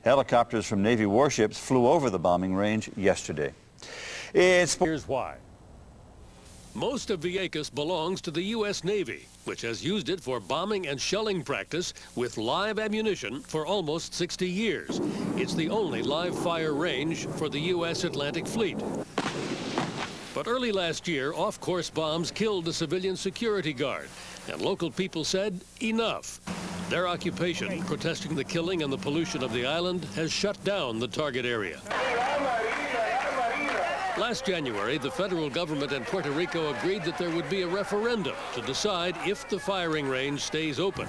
Helicopters from Navy warships flew over the bombing range yesterday. Here's why. Most of Vieques belongs to the U.S. Navy, which has used it for bombing and shelling practice with live ammunition for almost 60 years. It's the only live fire range for the U.S. Atlantic Fleet. But early last year, off-course bombs killed a civilian security guard, and local people said, enough. Their occupation, protesting the killing and the pollution of the island, has shut down the target area. Last January, the federal government and Puerto Rico agreed that there would be a referendum to decide if the firing range stays open.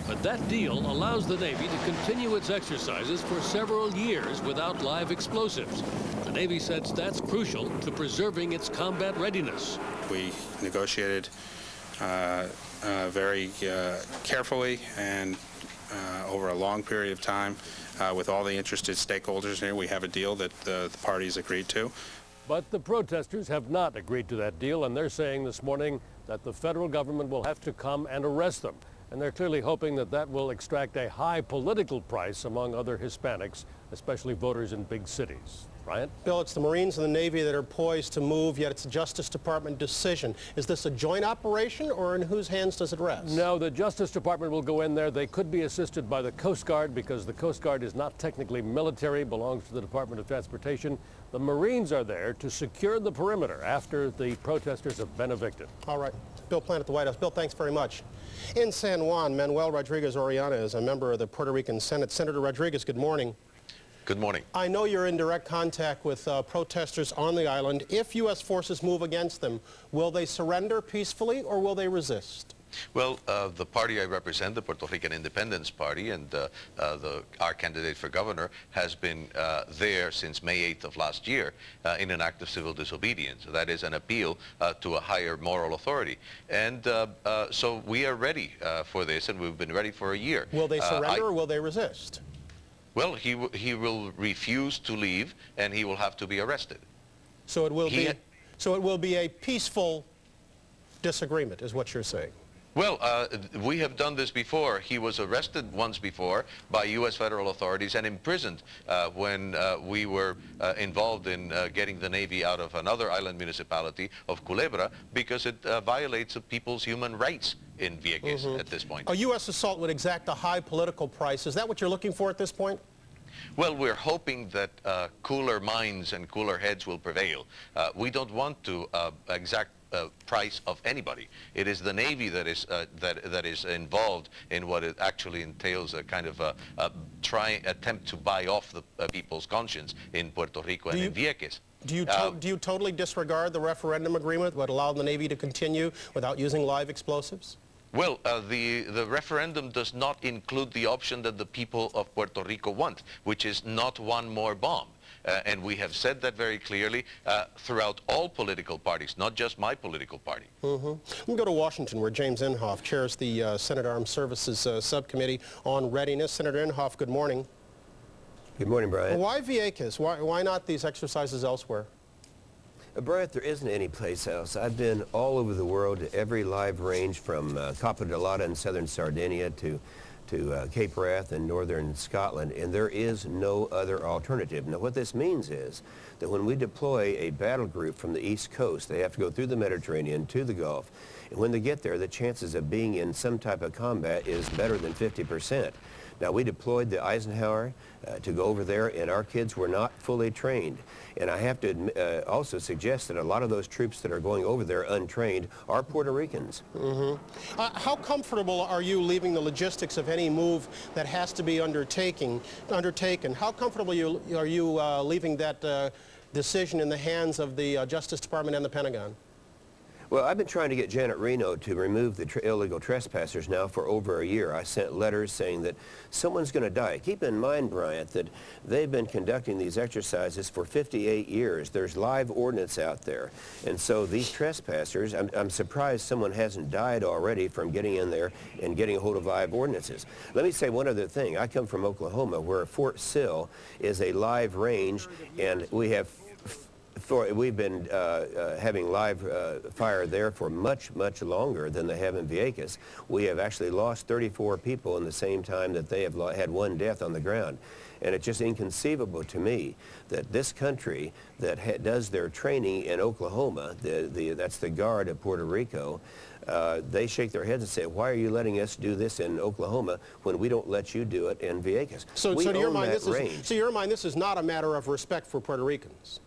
But that deal allows the Navy to continue its exercises for several years without live explosives. The Navy says that's crucial to preserving its combat readiness. We negotiated very carefully and over a long period of time with all the interested stakeholders here. We have a deal that the parties agreed to. But the protesters have not agreed to that deal, and they're saying this morning that the federal government will have to come and arrest them. And they're clearly hoping that that will extract a high political price among other Hispanics, especially voters in big cities. Bryant? Bill, it's the Marines and the Navy that are poised to move, yet it's a Justice Department decision. Is this a joint operation, or in whose hands does it rest? No, the Justice Department will go in there. They could be assisted by the Coast Guard because the Coast Guard is not technically military, belongs to the Department of Transportation. The Marines are there to secure the perimeter after the protesters have been evicted. All right. Bill Plant at the White House. Bill, thanks very much. In San Juan, Manuel Rodriguez-Oriana is a member of the Puerto Rican Senate. Senator Rodriguez, good morning. Good morning. I know you're in direct contact with protesters on the island. If U.S. forces move against them, will they surrender peacefully or will they resist? Well, the party I represent, the Puerto Rican Independence Party, and our candidate for governor has been there since May 8th of last year in an act of civil disobedience. That is an appeal to a higher moral authority. And so we are ready for this, and we've been ready for a year. Will they surrender or will they resist? Well, he will refuse to leave, and he will have to be arrested. So it will be a peaceful disagreement, is what you're saying. Well, we have done this before. He was arrested once before by U.S. federal authorities and imprisoned when we were involved in getting the Navy out of another island municipality of Culebra because it violates people's human rights in Vieques at this point. A U.S. assault would exact a high political price. Is that what you're looking for at this point? Well, we're hoping that cooler minds and cooler heads will prevail. We don't want to exact price of anybody. It is the Navy that is involved in what it actually entails, a kind of attempt to buy off the people's conscience in Puerto Rico and in Vieques. Do you totally disregard the referendum agreement that allowed the Navy to continue without using live explosives? Well, the referendum does not include the option that the people of Puerto Rico want, which is not one more bomb. And we have said that very clearly throughout all political parties, not just my political party. Let me go to Washington, where James Inhofe chairs the Senate Armed Services Subcommittee on Readiness. Senator Inhofe, good morning. Good morning, Brian. Why Vieques? Why not these exercises elsewhere? Brian, there isn't any place else. I've been all over the world, to every live range from Capo Delata in southern Sardinia to Cape Wrath in northern Scotland, and there is no other alternative. Now, what this means is that when we deploy a battle group from the East Coast, they have to go through the Mediterranean to the Gulf, and when they get there, the chances of being in some type of combat is better than 50%. Now, we deployed the Eisenhower to go over there, and our kids were not fully trained. And I have to also suggest that a lot of those troops that are going over there untrained are Puerto Ricans. How comfortable are you leaving the logistics of any move that has to be undertaken? How comfortable are you leaving that decision in the hands of the Justice Department and the Pentagon? Well, I've been trying to get Janet Reno to remove the illegal trespassers now for over a year. I sent letters saying that someone's going to die. Keep in mind, Bryant, that they've been conducting these exercises for 58 years. There's live ordnance out there. And so these trespassers, I'm surprised someone hasn't died already from getting in there and getting a hold of live ordnances. Let me say one other thing. I come from Oklahoma, where Fort Sill is a live range, and we have We've been having live fire there for much longer than they have in Vieques. We have actually lost 34 people in the same time that they have had one death on the ground. And it's just inconceivable to me that this country that does their training in Oklahoma, that's the Guard of Puerto Rico, they shake their heads and say, why are you letting us do this in Oklahoma when we don't let you do it in Vieques? So to your mind, this is not a matter of respect for Puerto Ricans?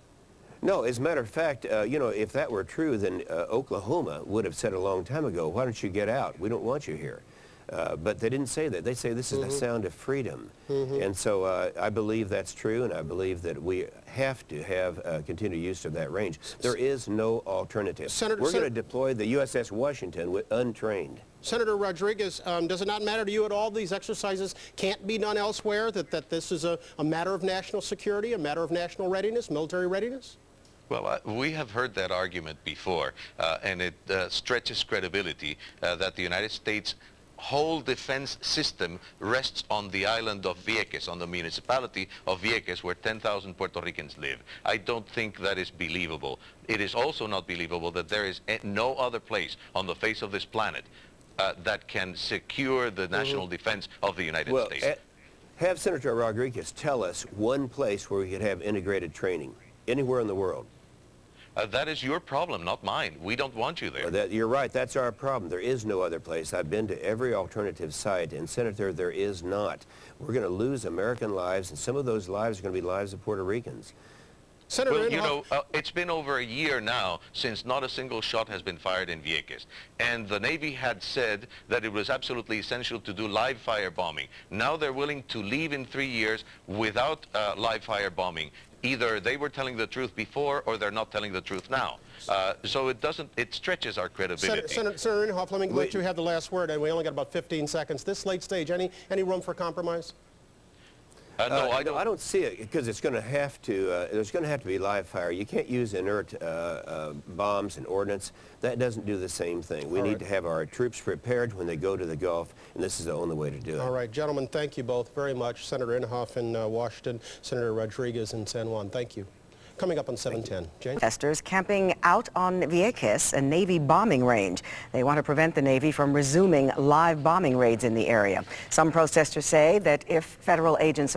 No, as a matter of fact, you know, if that were true, then Oklahoma would have said a long time ago, why don't you get out? We don't want you here. But they didn't say that. They say this is the sound of freedom. And so I believe that's true, and I believe that we have to have continued use of that range. There is no alternative. We're going to deploy the USS Washington with untrained. Senator Rodriguez, does it not matter to you at all these exercises can't be done elsewhere, that this is a matter of national security, a matter of national readiness, military readiness? Well, we have heard that argument before, and it stretches credibility that the United States whole defense system rests on the island of Vieques, on the municipality of Vieques, where 10,000 Puerto Ricans live. I don't think that is believable. It is also not believable that there is no other place on the face of this planet that can secure the national defense of the United States. Have Senator Rodriguez tell us one place where we could have integrated training, anywhere in the world. That is your problem, not mine. We don't want you there. You're right. That's our problem. There is no other place. I've been to every alternative site, and Senator, there is not. We're going to lose American lives, and some of those lives are going to be lives of Puerto Ricans. Senator, well, you know, it's been over a year now since not a single shot has been fired in Vieques. And the Navy had said that it was absolutely essential to do live fire bombing. Now they're willing to leave in 3 years without live fire bombing. Either they were telling the truth before or they're not telling the truth now. So it stretches our credibility. Senator Inhofe, let me let you have the last word, and we only got about 15 seconds. This late stage, any room for compromise? No, I don't see it, because it's going to have to, there's going to have to be live fire. You can't use inert bombs and ordnance. That doesn't do the same thing. We need to have our troops prepared when they go to the Gulf, and this is the only way to do it. All right, gentlemen, thank you both very much. Senator Inhofe in Washington, Senator Rodriguez in San Juan. Thank you. Coming up on 710. Jane? Protesters camping out on Vieques, a Navy bombing range. They want to prevent the Navy from resuming live bombing raids in the area. Some protesters say that if federal agents